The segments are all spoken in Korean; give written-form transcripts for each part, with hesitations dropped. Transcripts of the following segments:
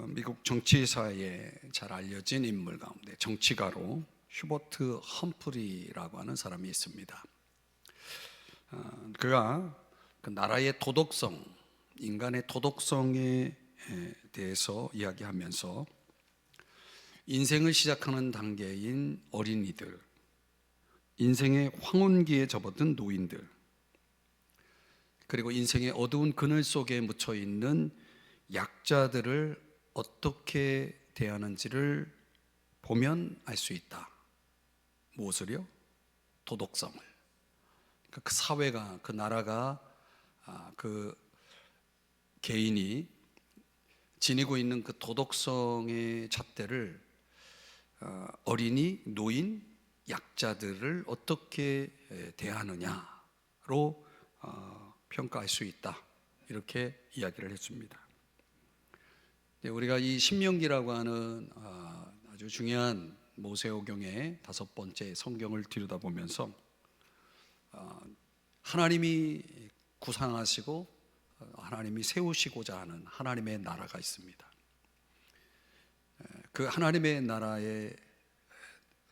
미국 정치사에 잘 알려진 인물 가운데 정치가로 휴버트 험프리라고 하는 사람이 있습니다. 그가 그 나라의 도덕성, 인간의 도덕성에 대해서 이야기하면서 인생을 시작하는 단계인 어린이들, 인생의 황혼기에 접어든 노인들, 그리고 인생의 어두운 그늘 속에 묻혀 있는 약자들을 어떻게 대하는지를 보면 알 수 있다. 무엇을요? 도덕성을. 그 사회가, 그 나라가, 그 개인이 지니고 있는 그 도덕성의 잣대를 어린이, 노인, 약자들을 어떻게 대하느냐로 평가할 수 있다. 이렇게 이야기를 했습니다. 우리가 이 신명기라고 하는 아주 중요한 모세오경의 5번째 성경을 들여다보면서 하나님이 구상하시고 하나님이 세우시고자 하는 하나님의 나라가 있습니다. 그 하나님의 나라의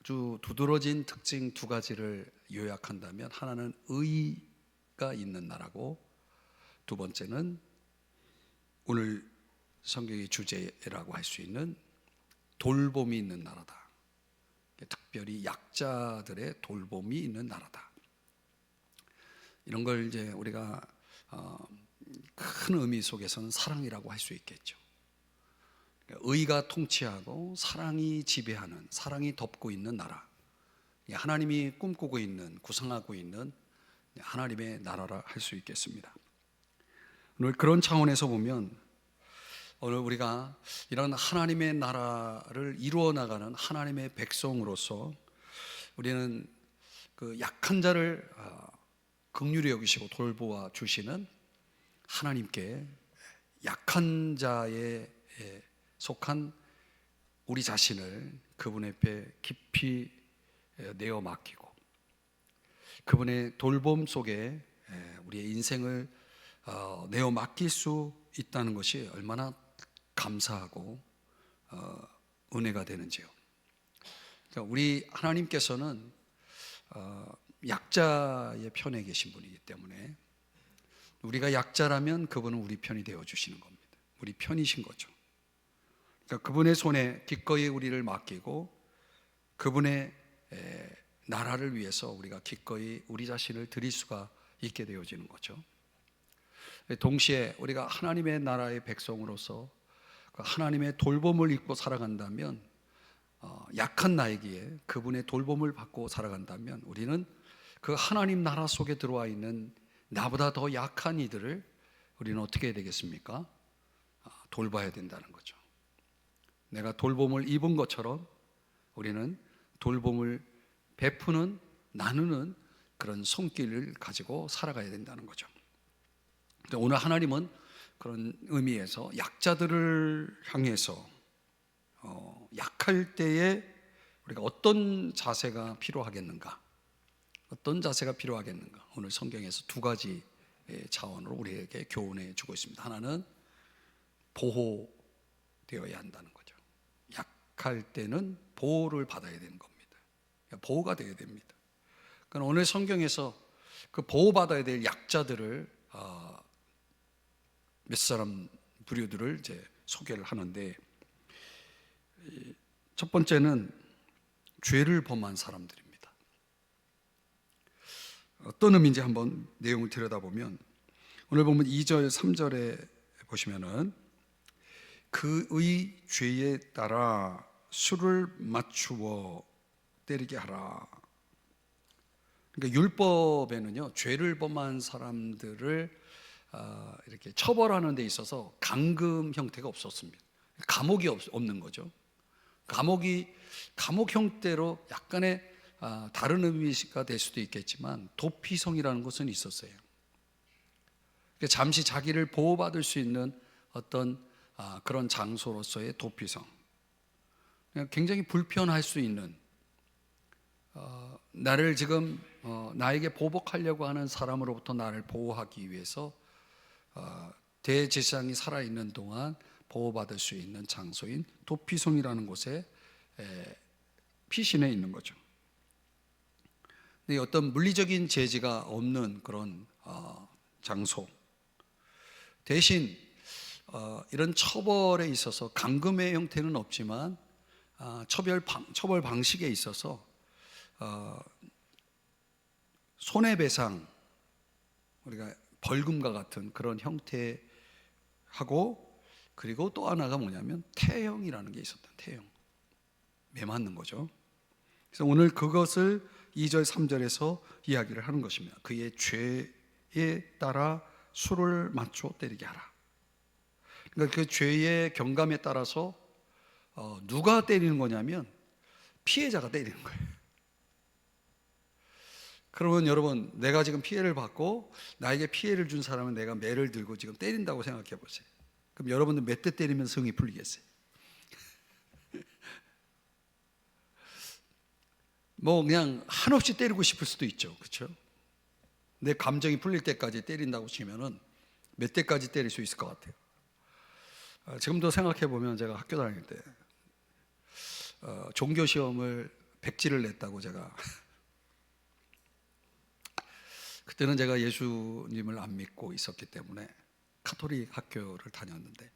아주 두드러진 특징 2가지를 요약한다면, 하나는 의가 있는 나라고, 2번째는 오늘 성경의 주제라고 할 수 있는 돌봄이 있는 나라다. 특별히 약자들의 돌봄이 있는 나라다. 이런 걸 이제 우리가 큰 의미 속에서는 사랑이라고 할 수 있겠죠. 의가 통치하고 사랑이 지배하는, 사랑이 덮고 있는 나라, 하나님이 꿈꾸고 있는, 구상하고 있는 하나님의 나라라 할 수 있겠습니다. 오늘 그런 차원에서 보면, 오늘 우리가 이런 하나님의 나라를 이루어 나가는 하나님의 백성으로서 우리는 그 약한 자를 긍휼히 여기시고 돌보아 주시는 하나님께 약한 자에 속한 우리 자신을 그분 앞에 깊이 내어 맡기고 그분의 돌봄 속에 우리의 인생을 내어 맡길 수 있다는 것이 얼마나 감사하고 은혜가 되는지요. 그러니까 우리 하나님께서는 약자의 편에 계신 분이기 때문에 우리가 약자라면 그분은 우리 편이 되어 주시는 겁니다. 우리 편이신 거죠. 그러니까 그분의 손에 기꺼이 우리를 맡기고 그분의 나라를 위해서 우리가 기꺼이 우리 자신을 드릴 수가 있게 되어지는 거죠. 동시에 우리가 하나님의 나라의 백성으로서 하나님의 돌봄을 입고 살아간다면, 약한 나에게 그분의 돌봄을 받고 살아간다면, 우리는 그 하나님 나라 속에 들어와 있는 나보다 더 약한 이들을 우리는 어떻게 해야 되겠습니까? 돌봐야 된다는 거죠. 내가 돌봄을 입은 것처럼 우리는 돌봄을 베푸는, 나누는 그런 손길을 가지고 살아가야 된다는 거죠. 오늘 하나님은 그런 의미에서 약자들을 향해서 약할 때에 우리가 어떤 자세가 필요하겠는가, 어떤 자세가 필요하겠는가, 오늘 성경에서 2가지 차원으로 우리에게 교훈해 주고 있습니다. 하나는 보호되어야 한다는 거죠. 약할 때는 보호를 받아야 되는 겁니다. 보호가 되어야 됩니다. 그러니까 오늘 성경에서 그 보호받아야 될 약자들을 몇 사람 부류들을 이제 소개를 하는데, 첫 번째는 죄를 범한 사람들입니다. 어떤 의미인지 한번 내용을 들여다보면, 오늘 보면 2절 3절에 보시면은 그의 죄에 따라 수를 맞추어 때리게 하라. 그러니까 율법에는요, 죄를 범한 사람들을 이렇게 처벌하는 데 있어서 감금 형태가 없었습니다. 감옥이 없는 거죠. 감옥 형태로 약간의 다른 의미가 될 수도 있겠지만 도피성이라는 것은 있었어요. 잠시 자기를 보호받을 수 있는 어떤 그런 장소로서의 도피성, 굉장히 불편할 수 있는, 나를 지금 나에게 보복하려고 하는 사람으로부터 나를 보호하기 위해서 대제사장이 살아있는 동안 보호받을 수 있는 장소인 도피성이라는 곳에 피신해 있는 거죠. 근데 어떤 물리적인 제지가 없는 그런 장소, 대신 이런 처벌에 있어서 감금의 형태는 없지만 처벌 방식에 있어서 손해배상, 우리가 벌금과 같은 그런 형태하고, 그리고 또 하나가 뭐냐면 태형이라는 게 있었다. 태형, 매 맞는 거죠. 그래서 오늘 그것을 2절 3절에서 이야기를 하는 것입니다. 그의 죄에 따라 수를 맞춰 때리게 하라. 그러니까 그 죄의 경감에 따라서 누가 때리는 거냐면 피해자가 때리는 거예요. 그러면 여러분, 내가 지금 피해를 받고 나에게 피해를 준 사람은 내가 매를 들고 지금 때린다고 생각해 보세요. 그럼 여러분들 몇 대 때리면 성이 풀리겠어요? 뭐 그냥 한없이 때리고 싶을 수도 있죠. 그렇죠? 내 감정이 풀릴 때까지 때린다고 치면은 몇 대까지 때릴 수 있을 것 같아요. 지금도 생각해 보면 제가 학교 다닐 때 종교 시험을 백지를 냈다고 제가 그때는 제가 예수님을 안 믿고 있었기 때문에 카톨릭 학교를 다녔는데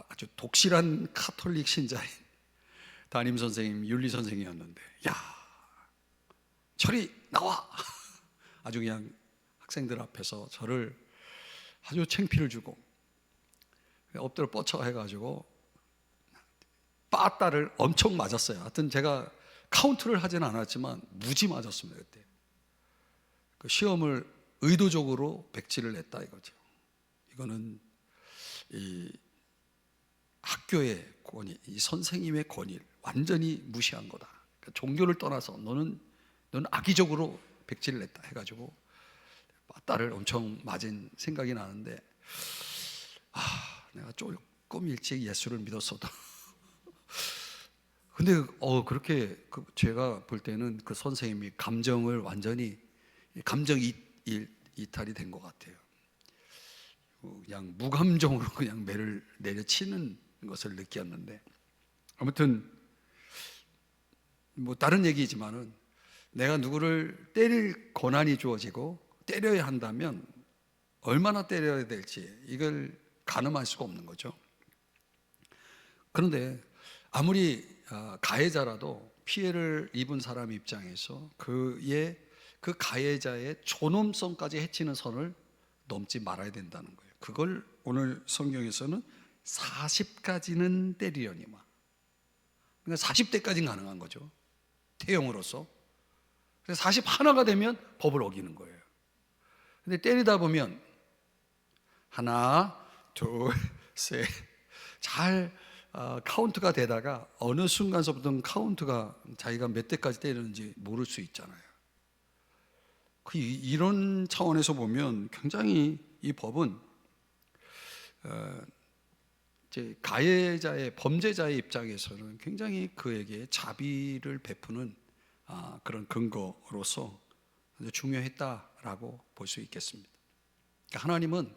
아주 독실한 카톨릭 신자인 담임 선생님, 윤리 선생이었는데, 야, 철이 나와! 아주 그냥 학생들 앞에서 저를 아주 창피를 주고 엎드려 뻗쳐 해가지고 빠따를 엄청 맞았어요. 하여튼 제가 카운트를 하지는 않았지만 무지 맞았습니다. 그때 그 시험을 의도적으로 백지를 냈다 이거죠. 이거는 이 학교의 권위, 이 선생님의 권위를 완전히 무시한 거다. 그러니까 종교를 떠나서 너는 악의적으로 백지를 냈다 해가지고 빠따를 엄청 맞은 생각이 나는데, 내가 조금 일찍 예수를 믿었어도 근데 그렇게 제가 볼 때는 그 선생님이 감정을 완전히 감정 이탈이 된 것 같아요. 그냥 무감정으로 그냥 매를 내려치는 것을 느꼈는데, 아무튼 뭐 다른 얘기지만은 내가 누구를 때릴 권한이 주어지고 때려야 한다면 얼마나 때려야 될지 이걸 가늠할 수가 없는 거죠. 그런데 아무리 가해자라도 피해를 입은 사람 입장에서 그 가해자의 존엄성까지 해치는 선을 넘지 말아야 된다는 거예요. 그걸 오늘 성경에서는 40까지는 때리려니만, 그러니까 40대까지는 가능한 거죠. 태형으로서. 그래서 41가 되면 법을 어기는 거예요. 근데 때리다 보면 하나, 둘, 셋, 잘 카운트가 되다가 어느 순간서부터는 카운트가 자기가 몇 대까지 때리는지 모를 수 있잖아요. 이런 차원에서 보면 굉장히 이 법은 이제 가해자의, 범죄자의 입장에서는 굉장히 그에게 자비를 베푸는 그런 근거로서 아주 중요했다라고 볼 수 있겠습니다. 그러니까 하나님은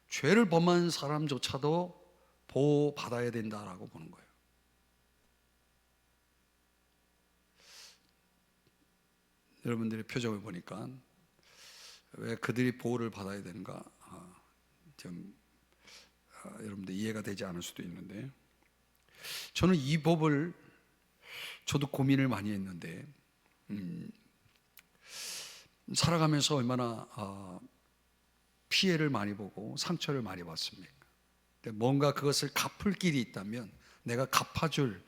죄를 범한 사람조차도 보호받아야 된다라고 보는 거예요. 여러분들의 표정을 보니까 왜 그들이 보호를 받아야 되는가 좀 여러분들 이해가 되지 않을 수도 있는데, 저는 이 법을 저도 고민을 많이 했는데 살아가면서 얼마나 피해를 많이 보고 상처를 많이 받습니까? 뭔가 그것을 갚을 길이 있다면, 내가 갚아줄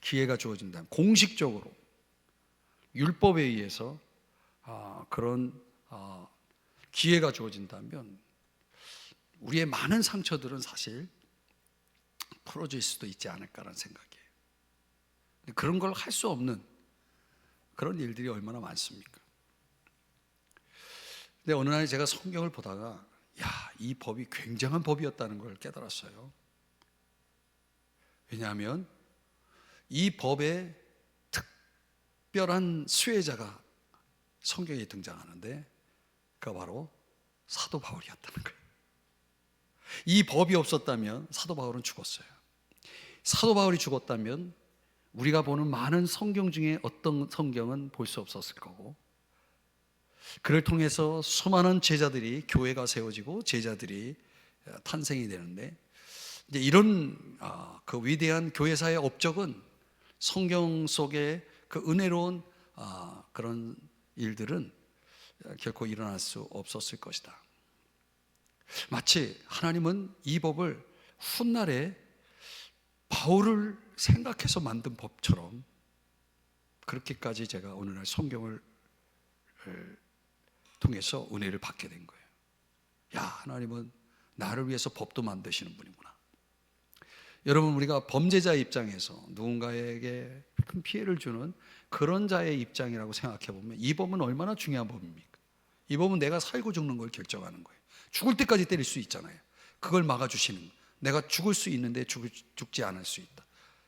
기회가 주어진다면, 공식적으로 율법에 의해서 그런 기회가 주어진다면 우리의 많은 상처들은 사실 풀어질 수도 있지 않을까라는 생각이에요. 그런 걸 할 수 없는 그런 일들이 얼마나 많습니까? 근데 어느 날 제가 성경을 보다가 이 법이 굉장한 법이었다는 걸 깨달았어요. 왜냐하면 이 법에 특별한 수혜자가 성경에 등장하는데 그가 바로 사도 바울이었다는 거예요. 이 법이 없었다면 사도 바울은 죽었어요. 사도 바울이 죽었다면 우리가 보는 많은 성경 중에 어떤 성경은 볼 수 없었을 거고, 그를 통해서 수많은 제자들이, 교회가 세워지고 제자들이 탄생이 되는데, 이제 이런 그 위대한 교회사의 업적은 성경 속에 그 은혜로운 그런 일들은 결코 일어날 수 없었을 것이다. 마치 하나님은 이 법을 훗날에 바울을 생각해서 만든 법처럼 그렇게까지 제가 오늘날 성경을 통해서 은혜를 받게 된 거예요. 야, 하나님은 나를 위해서 법도 만드시는 분이구나. 여러분, 우리가 범죄자의 입장에서 누군가에게 큰 피해를 주는 그런 자의 입장이라고 생각해 보면 이 법은 얼마나 중요한 법입니까? 이 법은 내가 살고 죽는 걸 결정하는 거예요. 죽을 때까지 때릴 수 있잖아요. 그걸 막아주시는 거예요. 내가 죽을 수 있는데 죽지 않을 수 있다.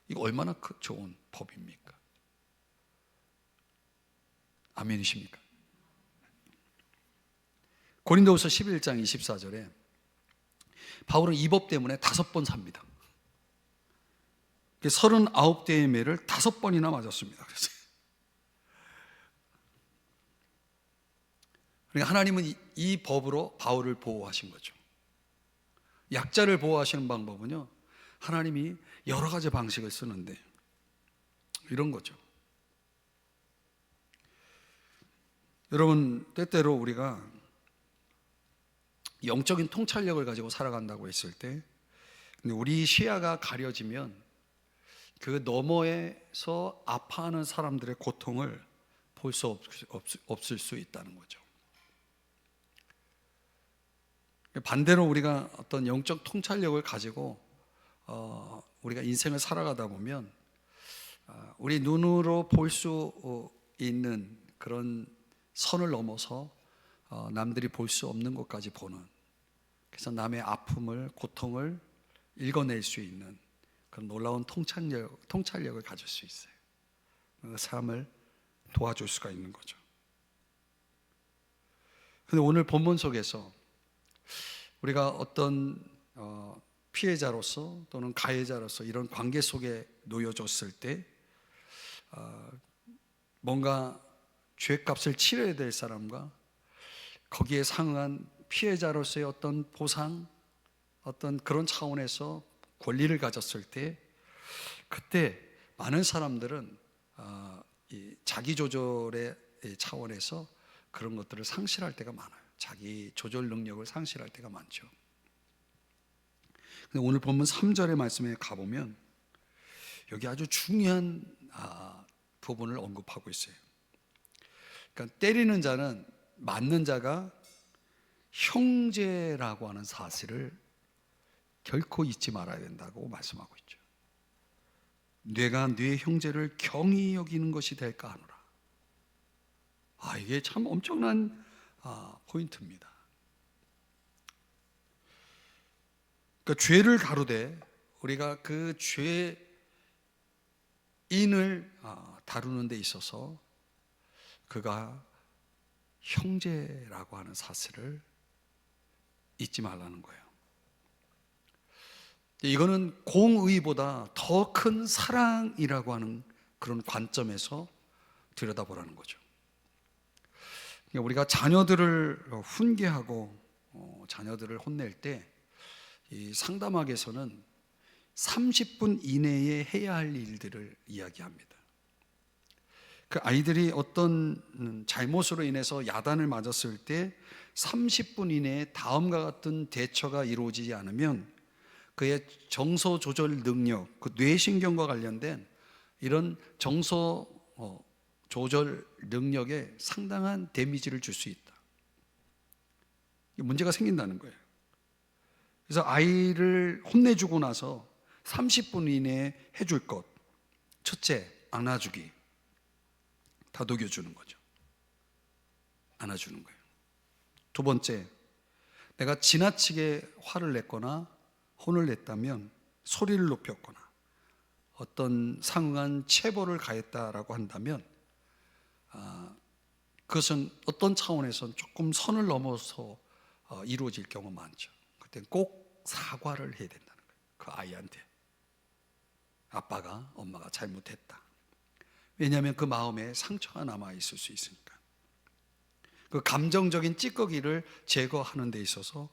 이거 얼마나 좋은 법입니까? 아멘이십니까? 고린도후서 11장 24절에 바울은 이 법 때문에 5번 삽니다. 39대의 매를 5번이나 맞았습니다. 그러니까 하나님은 이 법으로 바울을 보호하신 거죠. 약자를 보호하시는 방법은요, 하나님이 여러 가지 방식을 쓰는데 이런 거죠. 여러분, 때때로 우리가 영적인 통찰력을 가지고 살아간다고 했을 때, 근데 우리 시야가 가려지면 그 너머에서 아파하는 사람들의 고통을 볼 수 없을 수 있다는 거죠. 반대로 우리가 어떤 영적 통찰력을 가지고 우리가 인생을 살아가다 보면 우리 눈으로 볼 수 있는 그런 선을 넘어서 남들이 볼 수 없는 것까지 보는, 그래서 남의 아픔을, 고통을 읽어낼 수 있는 그런 놀라운 통찰력을 가질 수 있어요. 그 삶을 도와줄 수가 있는 거죠. 그런데 오늘 본문 속에서 우리가 어떤 피해자로서 또는 가해자로서 이런 관계 속에 놓여졌을 때 뭔가 죄값을 치러야 될 사람과 거기에 상응한 피해자로서의 어떤 보상, 어떤 그런 차원에서 권리를 가졌을 때, 그때 많은 사람들은 자기 조절의 차원에서 그런 것들을 상실할 때가 많아요. 자기 조절 능력을 상실할 때가 많죠. 근데 오늘 본문 3절의 말씀에 가보면 여기 아주 중요한 부분을 언급하고 있어요. 그러니까 때리는 자는, 맞는 자가 형제라고 하는 사실을 결코 잊지 말아야 된다고 말씀하고 있죠. 뇌가 뇌 형제를 경히 여기는 것이 될까 하노라. 이게 참 엄청난 포인트입니다. 그러니까 죄를 다루되 우리가 그 죄인을 다루는 데 있어서 그가 형제라고 하는 사실을 잊지 말라는 거예요. 이거는 공의보다 더 큰 사랑이라고 하는 그런 관점에서 들여다보라는 거죠. 우리가 자녀들을 훈계하고 자녀들을 혼낼 때 이 상담학에서는 30분 이내에 해야 할 일들을 이야기합니다. 그 아이들이 어떤 잘못으로 인해서 야단을 맞았을 때 30분 이내에 다음과 같은 대처가 이루어지지 않으면 그의 정서 조절 능력, 그 뇌신경과 관련된 이런 정서 조절 능력에 상당한 데미지를 줄 수 있다. 문제가 생긴다는 거예요. 그래서 아이를 혼내주고 나서 30분 이내에 해줄 것, 첫째, 안아주기, 다독여주는 거죠. 안아주는 거예요. 두 번째, 내가 지나치게 화를 냈거나 혼을 냈다면 소리를 높였거나 어떤 상응한 체벌을 가했다라고 한다면 그것은 어떤 차원에서는 조금 선을 넘어서 이루어질 경우가 많죠. 그때 꼭 사과를 해야 된다는 거예요. 그 아이한테. 아빠가, 엄마가 잘못했다. 왜냐하면 그 마음에 상처가 남아 있을 수 있으니까. 그 감정적인 찌꺼기를 제거하는 데 있어서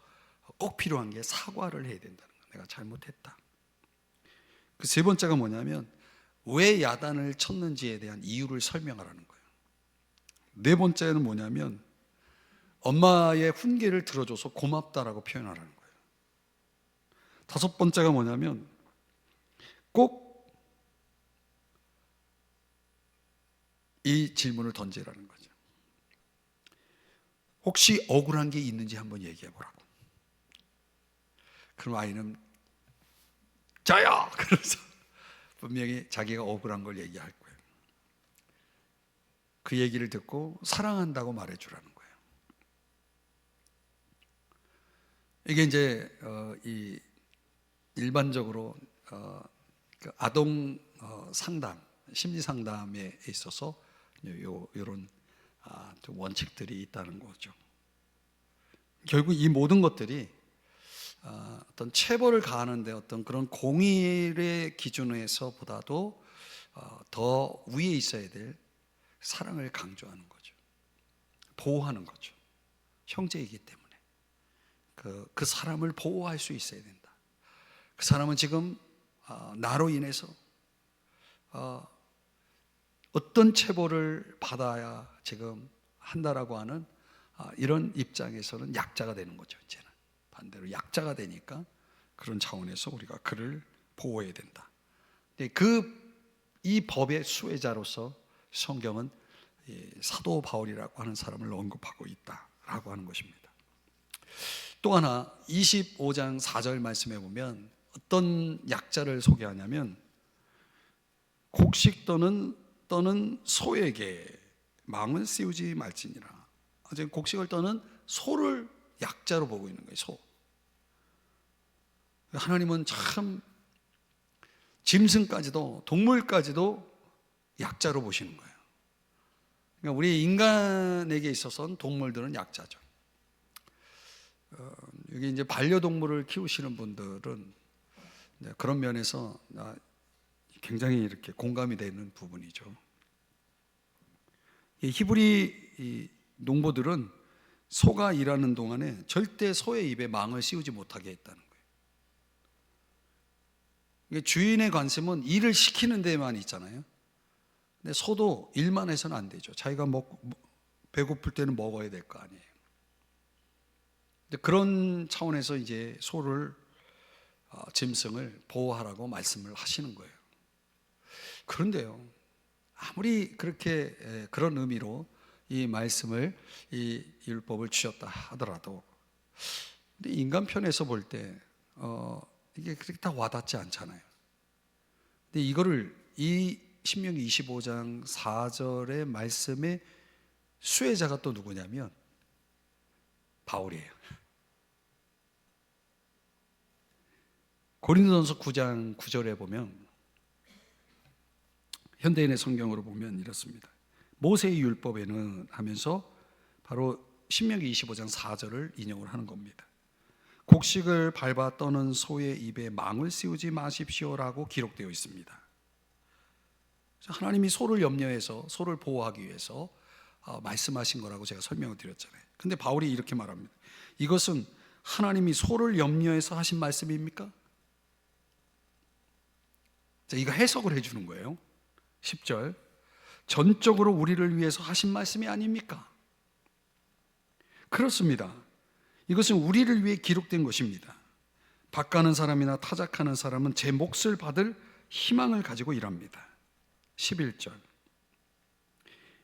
꼭 필요한 게 사과를 해야 된다는 거예요. 내가 잘못했다. 그 세 번째가 뭐냐면 왜 야단을 쳤는지에 대한 이유를 설명하라는 거예요. 네 번째는 뭐냐면 엄마의 훈계를 들어줘서 고맙다라고 표현하라는 거예요. 다섯 번째가 뭐냐면 꼭 이 질문을 던지라는 거죠. 혹시 억울한 게 있는지 한번 얘기해 보라고. 그럼 아이는 저요! 그러면서 분명히 자기가 억울한 걸 얘기할 거예요. 그 얘기를 듣고 사랑한다고 말해주라는 거예요. 이게 이제 이 일반적으로 그 아동 상담, 심리 상담에 있어서 이런 좀 원칙들이 있다는 거죠. 결국 이 모든 것들이 어떤 체벌을 가하는데 어떤 그런 공의의 기준에서보다도 더 위에 있어야 될 사랑을 강조하는 거죠. 보호하는 거죠. 형제이기 때문에 그 사람을 보호할 수 있어야 된다. 그 사람은 지금 나로 인해서 어떤 체벌을 받아야 지금 한다라고 하는 이런 입장에서는 약자가 되는 거죠. 이제는 반대로 약자가 되니까 그런 차원에서 우리가 그를 보호해야 된다. 이 법의 수혜자로서 성경은 사도 바울이라고 하는 사람을 언급하고 있다라고 하는 것입니다. 또 하나 25장 4절 말씀해 보면 어떤 약자를 소개하냐면 곡식 떠는 소에게 망은 씌우지 말지니라. 지금 곡식을 떠는 소를 약자로 보고 있는 거예요. 소. 하나님은 참 짐승까지도 동물까지도 약자로 보시는 거예요. 그러니까 우리 인간에게 있어서는 동물들은 약자죠. 여기 이제 반려동물을 키우시는 분들은 그런 면에서 굉장히 이렇게 공감이 되는 부분이죠. 이 히브리 농부들은 소가 일하는 동안에 절대 소의 입에 망을 씌우지 못하게 했다는 거예요. 주인의 관심은 일을 시키는 데만 있잖아요. 근데 소도 일만 해서는 안 되죠. 자기가 배고플 때는 먹어야 될 거 아니에요. 근데 그런 차원에서 이제 소를 짐승을 보호하라고 말씀을 하시는 거예요. 그런데요, 아무리 그렇게 그런 의미로 이 말씀을 이 율법을 주셨다 하더라도 근데 인간 편에서 볼 때 이게 그렇게 다 와닿지 않잖아요. 근데 이거를 이 신명기 25장 4절의 말씀의 수혜자가 또 누구냐면 바울이에요. 고린도전서 9장 9절에 보면 현대인의 성경으로 보면 이렇습니다. 모세의 율법에는 하면서 바로 신명기 25장 4절을 인용을 하는 겁니다. 곡식을 밟아 떠는 소의 입에 망을 씌우지 마십시오라고 기록되어 있습니다. 하나님이 소를 염려해서 소를 보호하기 위해서 말씀하신 거라고 제가 설명을 드렸잖아요. 근데 바울이 이렇게 말합니다. 이것은 하나님이 소를 염려해서 하신 말씀입니까? 자, 이거 해석을 해주는 거예요. 10절 전적으로 우리를 위해서 하신 말씀이 아닙니까? 그렇습니다. 이것은 우리를 위해 기록된 것입니다. 박가는 사람이나 타작하는 사람은 제 몫을 받을 희망을 가지고 일합니다. 11절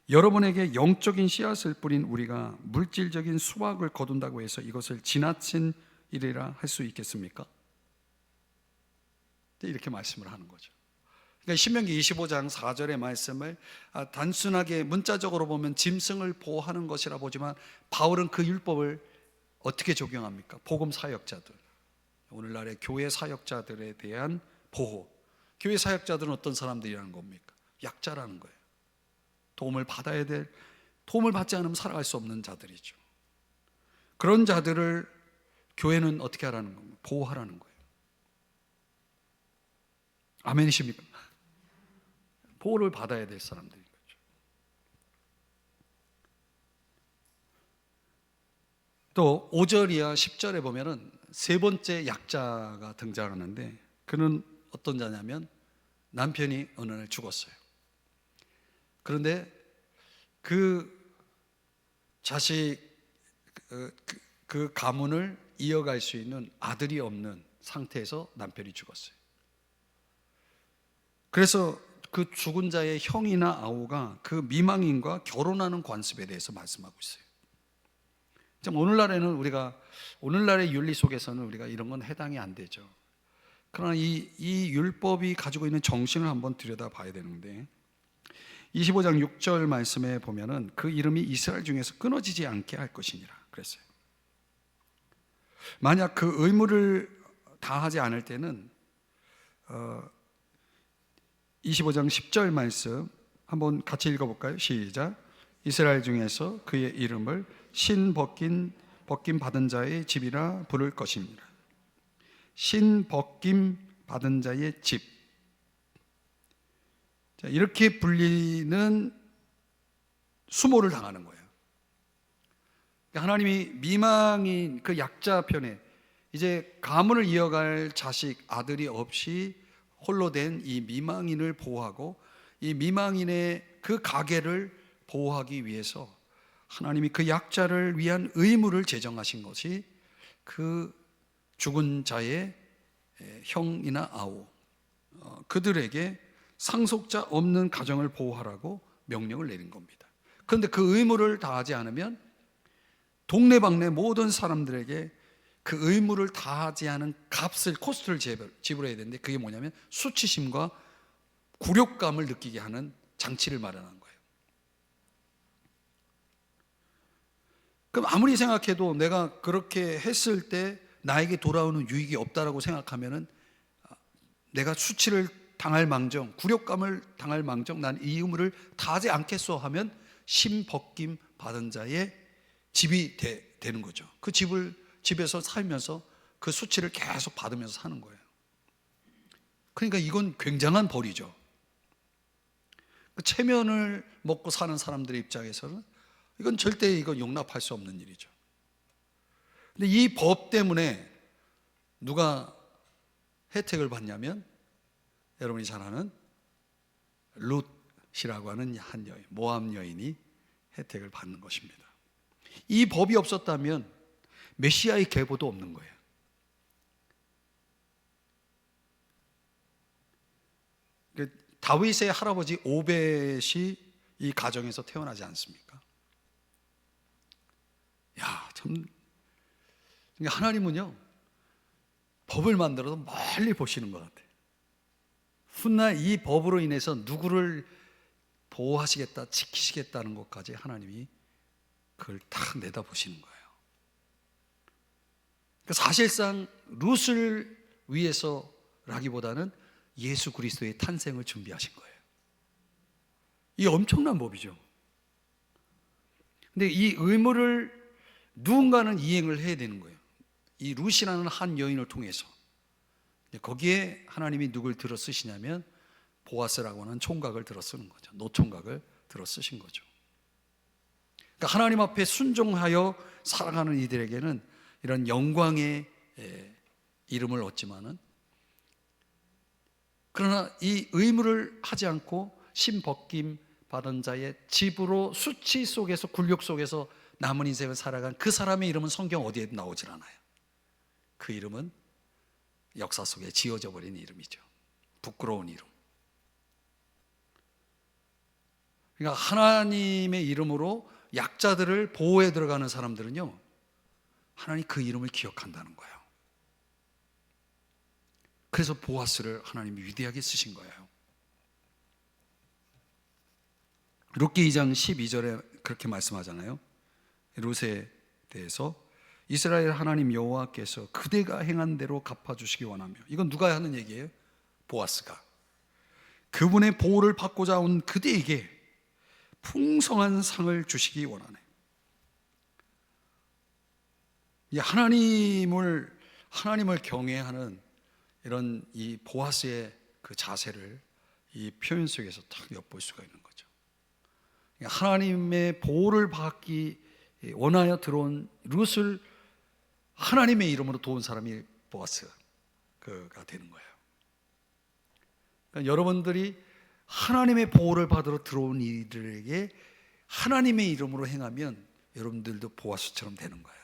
여러분에게 영적인 씨앗을 뿌린 우리가 물질적인 수확을 거둔다고 해서 이것을 지나친 일이라 할 수 있겠습니까? 이렇게 말씀을 하는 거죠. 그러니까 신명기 25장 4절의 말씀을 단순하게 문자적으로 보면 짐승을 보호하는 것이라 보지만 바울은 그 율법을 어떻게 적용합니까? 복음 사역자들, 오늘날의 교회 사역자들에 대한 보호. 교회 사역자들은 어떤 사람들이라는 겁니까? 약자라는 거예요. 도움을 받아야 될, 도움을 받지 않으면 살아갈 수 없는 자들이죠. 그런 자들을 교회는 어떻게 하라는 겁니까? 보호하라는 거예요. 아멘이십니까? 보호를 받아야 될 사람들인 거죠. 또 5절 이하 10절에 보면은 세 번째 약자가 등장하는데, 그는 어떤 자냐면 남편이 어느 날 죽었어요. 그런데 그 자식, 그 가문을 이어갈 수 있는 아들이 없는 상태에서 남편이 죽었어요. 그래서 그 죽은 자의 형이나 아우가 그 미망인과 결혼하는 관습에 대해서 말씀하고 있어요. 오늘날의 윤리 속에서는 우리가 이런 건 해당이 안 되죠. 그러나 이 율법이 가지고 있는 정신을 한번 들여다 봐야 되는데, 25장 6절 말씀에 보면은 그 이름이 이스라엘 중에서 끊어지지 않게 할 것이니라 그랬어요. 만약 그 의무를 다하지 않을 때는 25장 10절 말씀 한번 같이 읽어볼까요? 시작. 이스라엘 중에서 그의 이름을 신 벗김 받은 자의 집이라 부를 것입니다. 신 벗김 받은 자의 집. 자, 이렇게 불리는 수모를 당하는 거예요. 하나님이 미망인 그 약자 편에 이제 가문을 이어갈 자식, 아들이 없이 홀로 된 이 미망인을 보호하고 이 미망인의 그 가계를 보호하기 위해서 하나님이 그 약자를 위한 의무를 제정하신 것이 그 죽은 자의 형이나 아우, 그들에게 상속자 없는 가정을 보호하라고 명령을 내린 겁니다. 그런데 그 의무를 다하지 않으면 동네방네 모든 사람들에게 그 의무를 다하지 않은 코스트를 지불해야 되는데, 그게 뭐냐면 수치심과 굴욕감을 느끼게 하는 장치를 마련한 거예요. 그럼 아무리 생각해도 내가 그렇게 했을 때 나에게 돌아오는 유익이 없다라고 생각하면은 내가 수치를 당할 망정, 굴욕감을 당할 망정, 난 이 의무를 다하지 않겠소 하면 신벗김 받은 자의 집이 되는 거죠. 그 집에서 살면서 그 수치를 계속 받으면서 사는 거예요. 그러니까 이건 굉장한 벌이죠. 그 체면을 먹고 사는 사람들의 입장에서는 이건 절대 용납할 수 없는 일이죠. 근데 이 법 때문에 누가 혜택을 받냐면, 여러분이 잘 아는 룻이라고 하는 한 여인, 모압 여인이 혜택을 받는 것입니다. 이 법이 없었다면 메시아의 계보도 없는 거예요. 다윗의 할아버지 오벳이 이 가정에서 태어나지 않습니까? 참, 하나님은요 법을 만들어도 멀리 보시는 것 같아요. 훗날 이 법으로 인해서 누구를 보호하시겠다, 지키시겠다는 것까지 하나님이 그걸 다 내다보시는 거예요. 사실상 룻을 위해서라기보다는 예수 그리스도의 탄생을 준비하신 거예요. 이 엄청난 법이죠. 근데 이 의무를 누군가는 이행을 해야 되는 거예요. 이 룻이라는 한 여인을 통해서. 거기에 하나님이 누굴 들어 쓰시냐면 보아스라고 하는 총각을 들어 쓰는 거죠. 노총각을 들어 쓰신 거죠. 그러니까 하나님 앞에 순종하여 살아가는 이들에게는 이런 영광의 이름을 얻지만은, 그러나 이 의무를 하지 않고 신벗김 받은 자의 집으로 수치 속에서, 굴욕 속에서 남은 인생을 살아간 그 사람의 이름은 성경 어디에도 나오질 않아요. 그 이름은 역사 속에 지어져 버린 이름이죠. 부끄러운 이름. 그러니까 하나님의 이름으로 약자들을 보호해 들어가는 사람들은요, 하나님 그 이름을 기억한다는 거예요. 그래서 보아스를 하나님이 위대하게 쓰신 거예요. 룻기 2장 12절에 그렇게 말씀하잖아요. 룻에 대해서 이스라엘 하나님 여호와께서 그대가 행한 대로 갚아주시기 원하며, 이건 누가 하는 얘기예요? 보아스가 그분의 보호를 받고자 온 그대에게 풍성한 상을 주시기 원하네. 이 하나님을 경외하는 이런 이 보아스의 그 자세를 이 표현 속에서 딱 엿볼 수가 있는 거죠. 하나님의 보호를 받기 원하여 들어온 룻을 하나님의 이름으로 도운 사람이 보아스가 되는 거예요. 그러니까 여러분들이 하나님의 보호를 받으러 들어온 이들에게 하나님의 이름으로 행하면 여러분들도 보아스처럼 되는 거예요.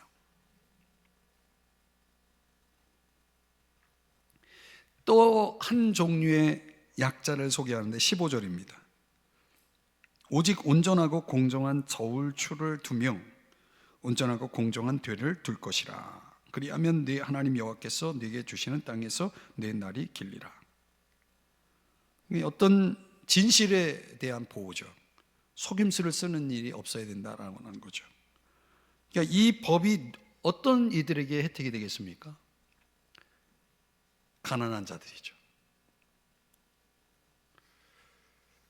또 한 종류의 약자를 소개하는데 15절입니다. 오직 온전하고 공정한 저울추를 두며 온전하고 공정한 되를 둘 것이라. 그리하면 네 하나님 여호와께서 네게 주시는 땅에서 네 날이 길리라. 어떤 진실에 대한 보호죠. 속임수를 쓰는 일이 없어야 된다라고 하는 거죠. 그러니까 이 법이 어떤 이들에게 혜택이 되겠습니까? 가난한 자들이죠.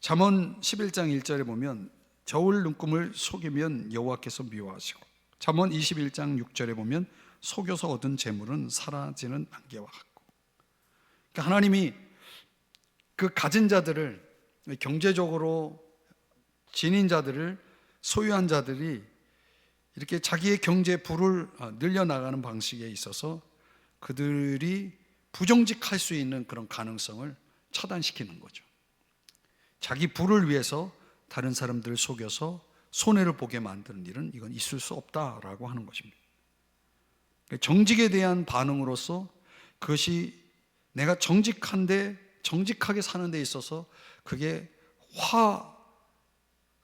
잠언 11장 1절에 보면 저울 눈금을 속이면 여호와께서 미워하시고, 잠언 21장 6절에 보면 속여서 얻은 재물은 사라지는 안개와 같고. 그러니까 하나님이 그 가진 자들을, 경제적으로 지닌 자들을, 소유한 자들이 이렇게 자기의 경제 부를 늘려나가는 방식에 있어서 그들이 부정직할 수 있는 그런 가능성을 차단시키는 거죠. 자기 부를 위해서 다른 사람들을 속여서 손해를 보게 만드는 일은 이건 있을 수 없다라고 하는 것입니다. 정직에 대한 반응으로서 그것이 내가 정직하게 사는 데 있어서 그게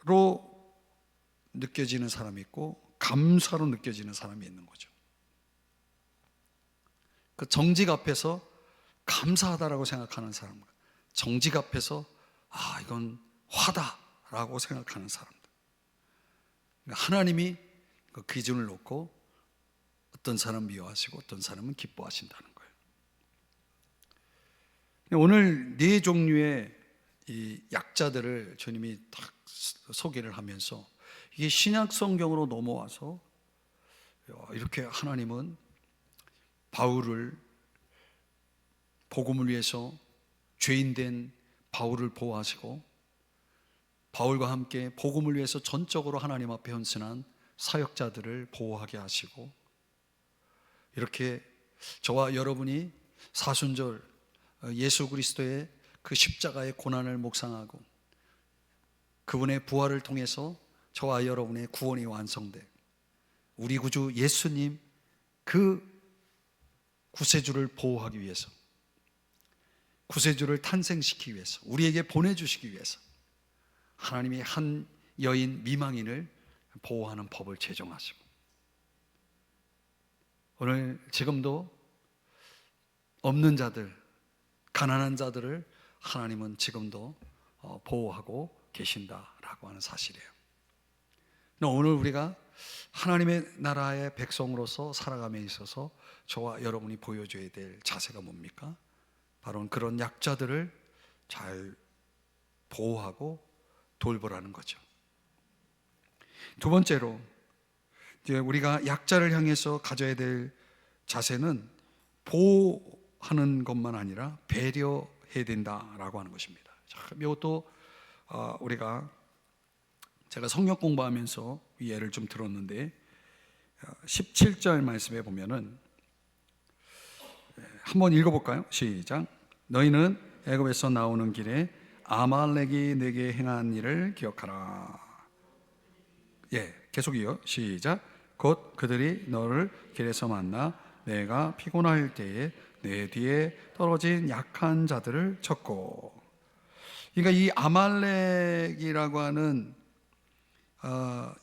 화로 느껴지는 사람이 있고 감사로 느껴지는 사람이 있는 거죠. 그 정직 앞에서 감사하다라고 생각하는 사람과 정직 앞에서 이건 화다라고 생각하는 사람들. 하나님이 그 기준을 놓고 어떤 사람은 미워하시고 어떤 사람은 기뻐하신다는 거예요. 오늘 네 종류의 이 약자들을 주님이 딱 소개를 하면서 이게 신약 성경으로 넘어와서 이렇게 하나님은 바울을, 복음을 위해서 죄인된 바울을 보호하시고 바울과 함께 복음을 위해서 전적으로 하나님 앞에 헌신한 사역자들을 보호하게 하시고, 이렇게 저와 여러분이 사순절 예수 그리스도의 그 십자가의 고난을 묵상하고 그분의 부활을 통해서 저와 여러분의 구원이 완성돼 우리 구주 예수님 그 구세주를 보호하기 위해서, 구세주를 탄생시키기 위해서, 우리에게 보내주시기 위해서 하나님이 한 여인 미망인을 보호하는 법을 제정하시고, 오늘 지금도 없는 자들, 가난한 자들을 하나님은 지금도 보호하고 계신다라고 하는 사실이에요. 오늘 우리가 하나님의 나라의 백성으로서 살아감에 있어서 저와 여러분이 보여줘야 될 자세가 뭡니까? 바로 그런 약자들을 잘 보호하고 돌보라는 거죠. 두 번째로 이제 우리가 약자를 향해서 가져야 될 자세는 보호하는 것만 아니라 배려해야 된다라고 하는 것입니다. 이것도 제가 성경 공부하면서 예를 좀 들었는데 17절 말씀에 보면은 한번 읽어볼까요? 시작. 너희는 애굽에서 나오는 길에 아말렉이 내게 행한 일을 기억하라. 계속이요. 시작. 곧 그들이 너를 길에서 만나 내가 피곤할 때에 내 뒤에 떨어진 약한 자들을 쳤고. 그러니까 이 아말렉이라고 하는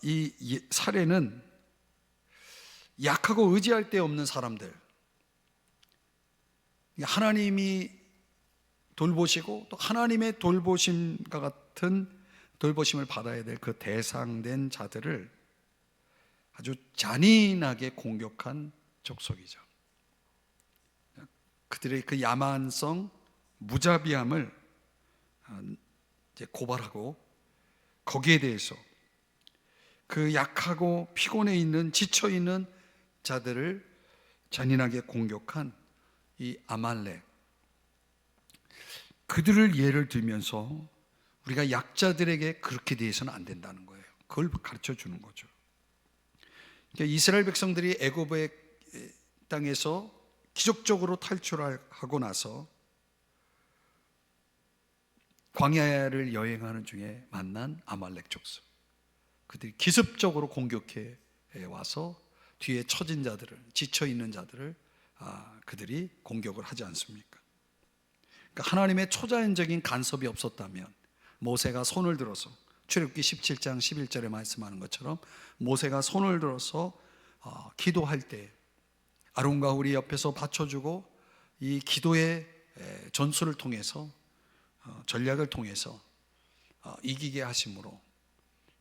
이 사례는 약하고 의지할 데 없는 사람들, 하나님이 돌보시고 또 하나님의 돌보심과 같은 돌보심을 받아야 될 그 대상된 자들을 아주 잔인하게 공격한 족속이죠. 그들의 그 야만성, 무자비함을 이제 고발하고 거기에 대해서 그 약하고 피곤해 있는, 지쳐 있는 자들을 잔인하게 공격한 이 아말렉, 그들을 예를 들면서 우리가 약자들에게 그렇게 대해서는 안 된다는 거예요. 그걸 가르쳐 주는 거죠. 그러니까 이스라엘 백성들이 애굽의 땅에서 기적적으로 탈출하고 나서 광야를 여행하는 중에 만난 아말렉 족속, 그들이 기습적으로 공격해 와서 뒤에 처진 자들을, 지쳐 있는 자들을 그들이 공격을 하지 않습니까? 그러니까 하나님의 초자연적인 간섭이 없었다면 모세가 손을 들어서, 출애굽기 17장 11절에 말씀하는 것처럼 모세가 손을 들어서 기도할 때 아론과 홀이 옆에서 받쳐주고 이 기도의 전술을 통해서, 전략을 통해서 이기게 하심으로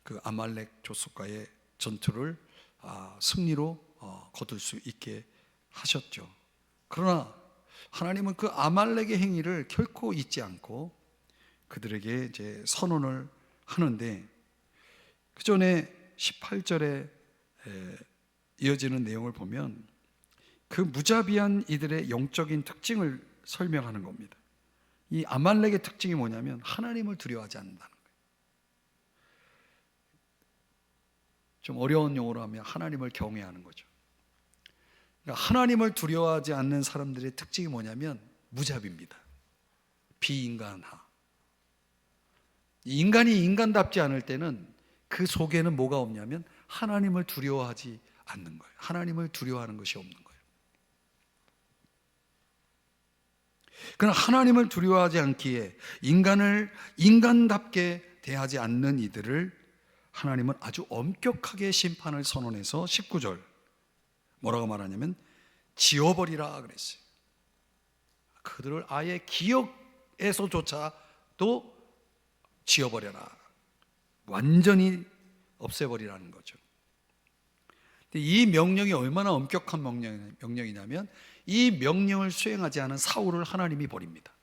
그 아말렉 족속과의 전투를 승리로 거둘 수 있게 하셨죠. 그러나 하나님은 그 아말렉의 행위를 결코 잊지 않고 그들에게 이제 선언을 하는데, 그 전에 18절에 이어지는 내용을 보면 그 무자비한 이들의 영적인 특징을 설명하는 겁니다. 이 아말렉의 특징이 뭐냐면 하나님을 두려워하지 않는다는 거예요. 좀 어려운 용어로 하면 하나님을 경외하는 거죠. 그러니까 하나님을 두려워하지 않는 사람들의 특징이 뭐냐면 무자비입니다. 비인간하. 인간이 인간답지 않을 때는 그 속에는 뭐가 없냐면 하나님을 두려워하지 않는 거예요. 하나님을 두려워하는 것이 없는 거예요. 그러나 하나님을 두려워하지 않기에 인간을 인간답게 대하지 않는 이들을 하나님은 아주 엄격하게 심판을 선언해서 19절 뭐라고 말하냐면 지워버리라 그랬어요. 그들을 아예 기억에서조차도 지워버려라, 완전히 없애버리라는 거죠. 이 명령이 얼마나 엄격한 명령이냐면 이 명령을 수행하지 않은 사울을 하나님이 버립니다.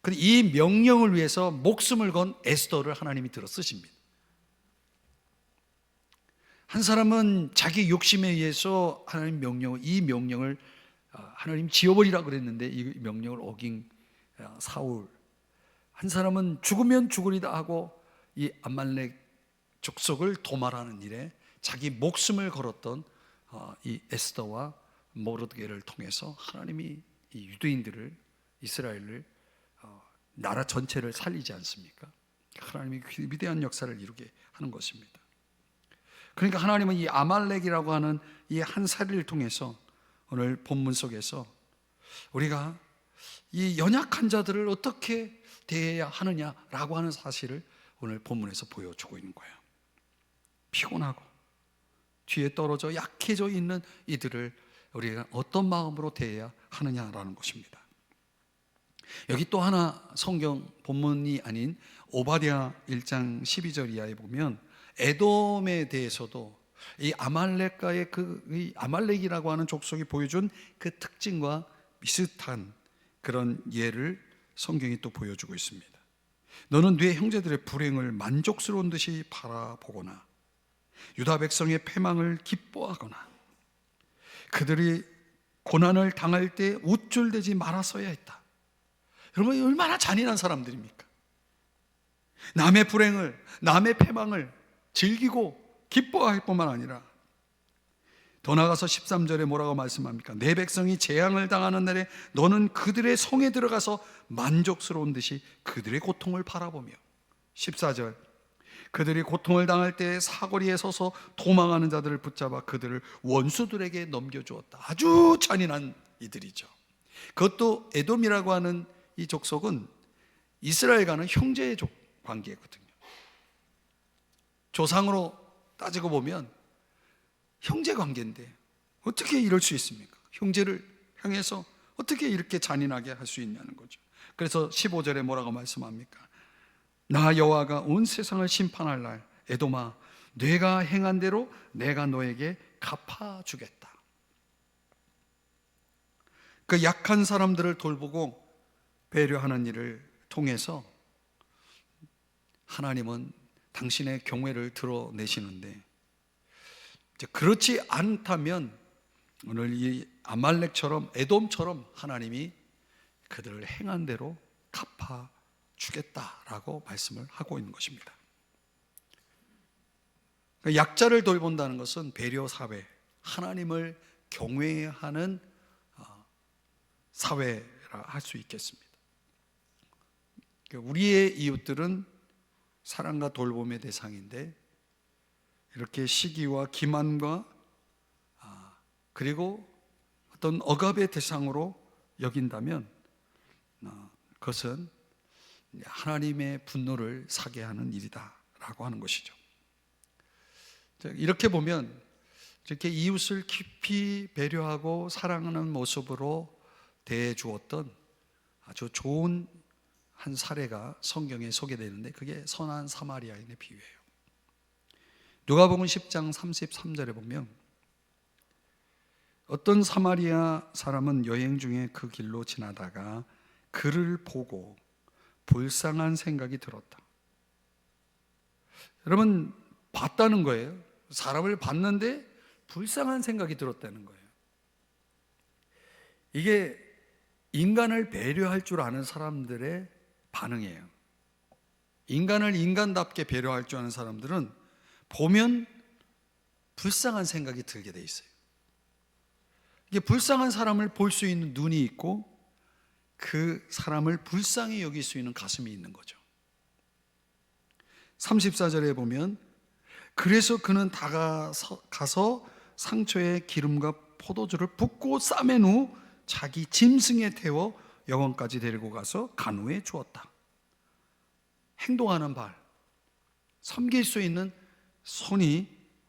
그런데 이 명령을 위해서 목숨을 건 에스더를 하나님이 들어 쓰십니다. 한 사람은 자기 욕심에 의해서 하나님 이 명령을 하나님 지워버리라 그랬는데 이 명령을 어긴 사울, 한 사람은 죽으면 죽으리다 하고 이 아말렉 족속을 도말하는 일에 자기 목숨을 걸었던 이 에스더와 모르드게를 통해서 하나님이 이 유대인들을, 이스라엘을, 나라 전체를 살리지 않습니까? 하나님이 위대한 역사를 이루게 하는 것입니다. 그러니까 하나님은 이 아말렉이라고 하는 이 한 사례를 통해서 오늘 본문 속에서 우리가 이 연약한 자들을 어떻게 대해야 하느냐라고 하는 사실을 오늘 본문에서 보여주고 있는 거예요. 피곤하고 뒤에 떨어져 약해져 있는 이들을 우리가 어떤 마음으로 대해야 하느냐라는 것입니다. 여기 또 하나 성경 본문이 아닌 오바댜 1장 12절 이하에 보면 에돔에 대해서도 이 아말렉과의 이 아말렉이라고 하는 족속이 보여준 그 특징과 비슷한 그런 예를 성경이 또 보여주고 있습니다. 너는 네 형제들의 불행을 만족스러운 듯이 바라보거나 유다 백성의 패망을 기뻐하거나 그들이 고난을 당할 때 우쭐대지 말았어야 했다. 여러분, 얼마나 잔인한 사람들입니까? 남의 불행을, 남의 패망을 즐기고 기뻐할 뿐만 아니라 더 나아가서 13절에 뭐라고 말씀합니까? 내 백성이 재앙을 당하는 날에 너는 그들의 성에 들어가서 만족스러운 듯이 그들의 고통을 바라보며 14절 그들이 고통을 당할 때 사거리에 서서 도망하는 자들을 붙잡아 그들을 원수들에게 넘겨주었다. 아주 잔인한 이들이죠. 그것도 에돔이라고 하는 이 족속은 이스라엘과는 형제의 관계거든요. 조상으로 따지고 보면 형제 관계인데 어떻게 이럴 수 있습니까? 형제를 향해서 어떻게 이렇게 잔인하게 할 수 있냐는 거죠. 그래서 15절에 뭐라고 말씀합니까? 나 여호와가 온 세상을 심판할 날 에돔아 내가 행한 대로 내가 너에게 갚아주겠다. 그 약한 사람들을 돌보고 배려하는 일을 통해서 하나님은 당신의 경외를 드러내시는데, 이제 그렇지 않다면 오늘 이 아말렉처럼 에돔처럼 하나님이 그들을 행한 대로 갚아 주겠다라고 말씀을 하고 있는 것입니다. 약자를 돌본다는 것은 배려 사회, 하나님을 경외하는 사회라 할 수 있겠습니다. 우리의 이웃들은 사랑과 돌봄의 대상인데, 이렇게 시기와 기만과 그리고 어떤 억압의 대상으로 여긴다면 그것은 하나님의 분노를 사게 하는 일이다라고 하는 것이죠. 이렇게 보면 이렇게 이웃을 깊이 배려하고 사랑하는 모습으로 대해 주었던 아주 좋은 한 사례가 성경에 소개되는데, 그게 선한 사마리아인의 비유예요. 누가복음 10장 33절에 보면 어떤 사마리아 사람은 여행 중에 그 길로 지나다가 그를 보고 불쌍한 생각이 들었다. 여러분, 봤다는 거예요. 사람을 봤는데 불쌍한 생각이 들었다는 거예요. 이게 인간을 배려할 줄 아는 사람들의 반응이에요. 인간을 인간답게 배려할 줄 아는 사람들은 보면 불쌍한 생각이 들게 돼 있어요. 이게 불쌍한 사람을 볼 수 있는 눈이 있고, 그 사람을 불쌍히 여길 수 있는 가슴이 있는 거죠. 34절에 보면 그래서 그는 다가가서 상처에 기름과 포도주를 붓고 싸맨 후 자기 짐승에 태워 영원까지 데리고 가서 간호해 주었다. 행동하는 발, 섬길 수 있는 손이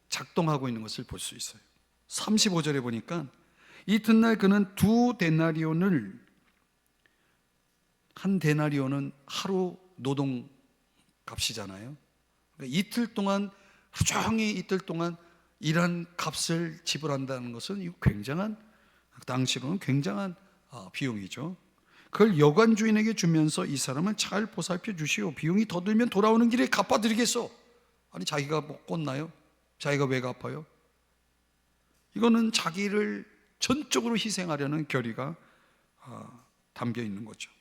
작동하고 있는 것을 볼 수 있어요. 35절에 보니까 이튿날 그는 한 데나리온은 하루 노동 값이잖아요. 그러니까 이틀 동안, 하루 종일 이틀 동안 일한 값을 지불한다는 것은 굉장한, 당시로는 굉장한 비용이죠. 그걸 여관 주인에게 주면서 이 사람을 잘 보살펴 주시오. 비용이 더 들면 돌아오는 길에 갚아드리겠소. 아니, 자기가 뭐 꽂나요? 자기가 왜 갚아요? 이거는 자기를 전적으로 희생하려는 결의가 담겨 있는 거죠.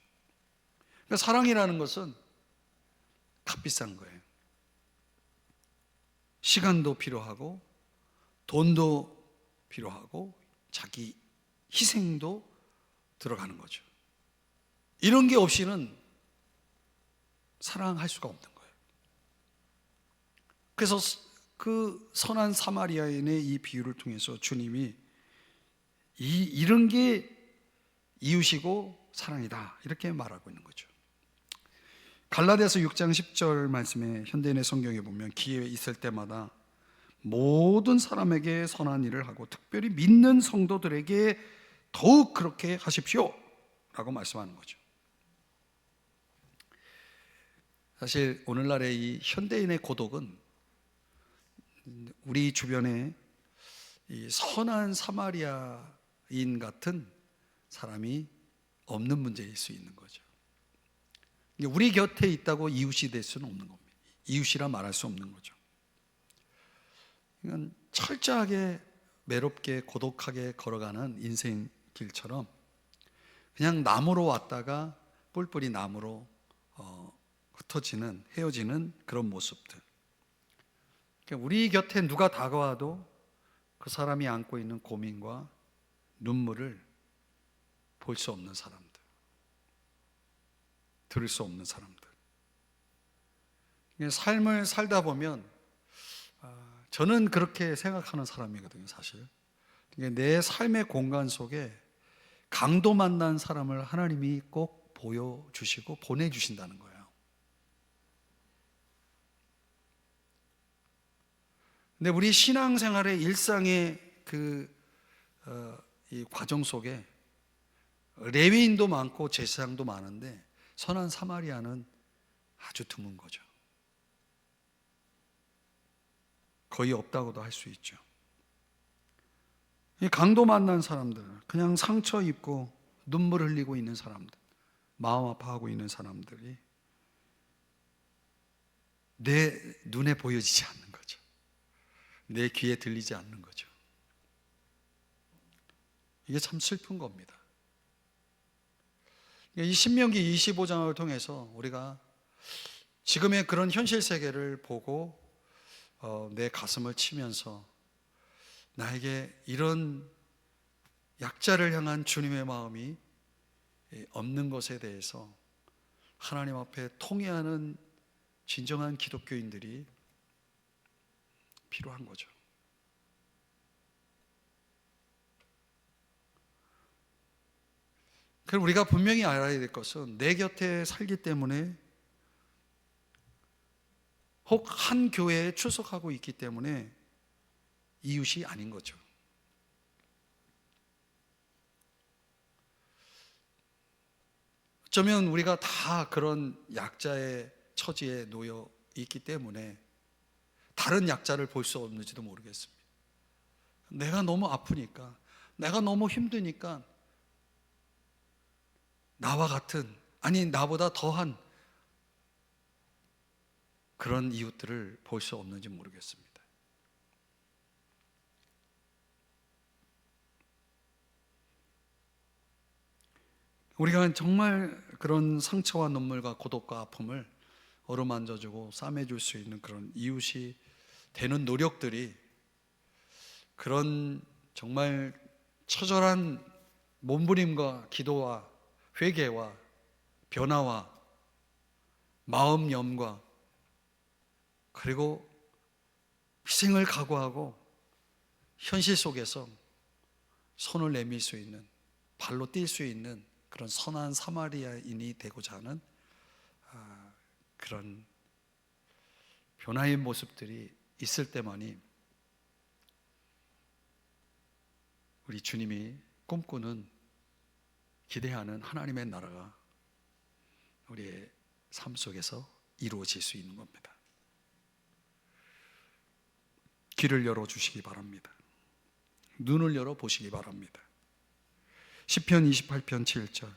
그러니까 사랑이라는 것은 값비싼 거예요. 시간도 필요하고 돈도 필요하고 자기 희생도 들어가는 거죠. 이런 게 없이는 사랑할 수가 없는 거예요. 그래서 그 선한 사마리아인의 이 비유를 통해서 주님이 이런 게 이웃이고 사랑이다, 이렇게 말하고 있는 거죠. 갈라디아서 6장 10절 말씀에 현대인의 성경에 보면 기회 있을 때마다 모든 사람에게 선한 일을 하고 특별히 믿는 성도들에게 더욱 그렇게 하십시오 라고 말씀하는 거죠. 사실 오늘날의 이 현대인의 고독은 우리 주변에 이 선한 사마리아인 같은 사람이 없는 문제일 수 있는 거죠. 우리 곁에 있다고 이웃이 될 수는 없는 겁니다. 이웃이라 말할 수 없는 거죠. 그러니까 철저하게 외롭게 고독하게 걸어가는 인생 길처럼 그냥 나무로 왔다가 뿔뿔이 나무로 흩어지는, 헤어지는 그런 모습들. 그러니까 우리 곁에 누가 다가와도 그 사람이 안고 있는 고민과 눈물을 볼 수 없는 사람들, 들을 수 없는 사람들. 삶을 살다 보면 저는 그렇게 생각하는 사람이거든요, 사실. 내 삶의 공간 속에 강도 만난 사람을 하나님이 꼭 보여주시고 보내주신다는 거예요. 근데 우리 신앙생활의 일상의 이 과정 속에 레위인도 많고 제사장도 많은데 선한 사마리아는 아주 드문 거죠. 거의 없다고도 할 수 있죠. 이 강도 만난 사람들, 그냥 상처 입고 눈물 흘리고 있는 사람들, 마음 아파하고 있는 사람들이 내 눈에 보여지지 않는 거죠. 내 귀에 들리지 않는 거죠. 이게 참 슬픈 겁니다. 이 신명기 25장을 통해서 우리가 지금의 그런 현실 세계를 보고 내 가슴을 치면서 나에게 이런 약자를 향한 주님의 마음이 없는 것에 대해서 하나님 앞에 통회하는 진정한 기독교인들이 필요한 거죠. 그럼 우리가 분명히 알아야 될 것은 내 곁에 살기 때문에 혹 한 교회에 출석하고 있기 때문에 이웃이 아닌 거죠. 어쩌면 우리가 다 그런 약자의 처지에 놓여 있기 때문에 다른 약자를 볼 수 없는지도 모르겠습니다. 내가 너무 아프니까, 내가 너무 힘드니까 나와 같은, 아니 나보다 더한 그런 이웃들을 볼 수 없는지 모르겠습니다. 우리가 정말 그런 상처와 눈물과 고독과 아픔을 어루만져주고 싸매줄 수 있는 그런 이웃이 되는 노력들이 그런 정말 처절한 몸부림과 기도와 회개와 변화와 마음염과 그리고 희생을 각오하고 현실 속에서 손을 내밀 수 있는, 발로 뛸 수 있는 그런 선한 사마리아인이 되고자 하는 그런 변화의 모습들이 있을 때만이 우리 주님이 꿈꾸는, 기대하는 하나님의 나라가 우리의 삶 속에서 이루어질 수 있는 겁니다. 귀를 열어주시기 바랍니다. 눈을 열어보시기 바랍니다. 시편 28편 7절,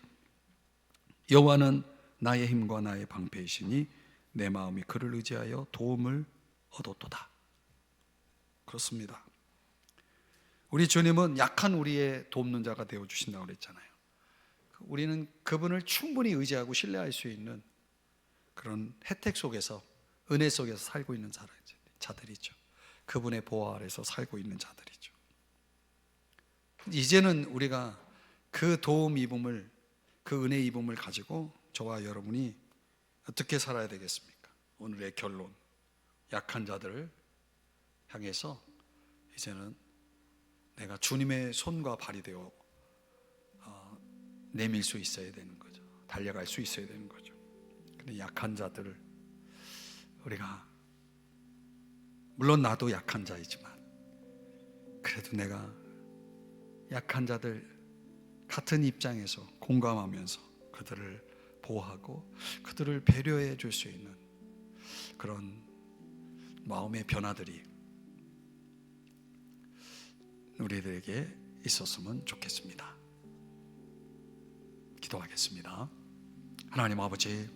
여호와는 나의 힘과 나의 방패이시니 내 마음이 그를 의지하여 도움을 얻었도다. 그렇습니다. 우리 주님은 약한 우리의 돕는 자가 되어주신다고 그랬잖아요. 우리는 그분을 충분히 의지하고 신뢰할 수 있는 그런 혜택 속에서, 은혜 속에서 살고 있는 자들이죠. 그분의 보호 아래서 살고 있는 자들이죠. 이제는 우리가 그 도움 입음을, 그 은혜 입음을 가지고 저와 여러분이 어떻게 살아야 되겠습니까? 오늘의 결론, 약한 자들을 향해서 이제는 내가 주님의 손과 발이 되어 내밀 수 있어야 되는 거죠. 달려갈 수 있어야 되는 거죠. 근데 약한 자들을 우리가, 물론 나도 약한 자이지만 그래도 내가 약한 자들 같은 입장에서 공감하면서 그들을 보호하고 그들을 배려해 줄 수 있는 그런 마음의 변화들이 우리들에게 있었으면 좋겠습니다. 기도하겠습니다. 하나님 아버지,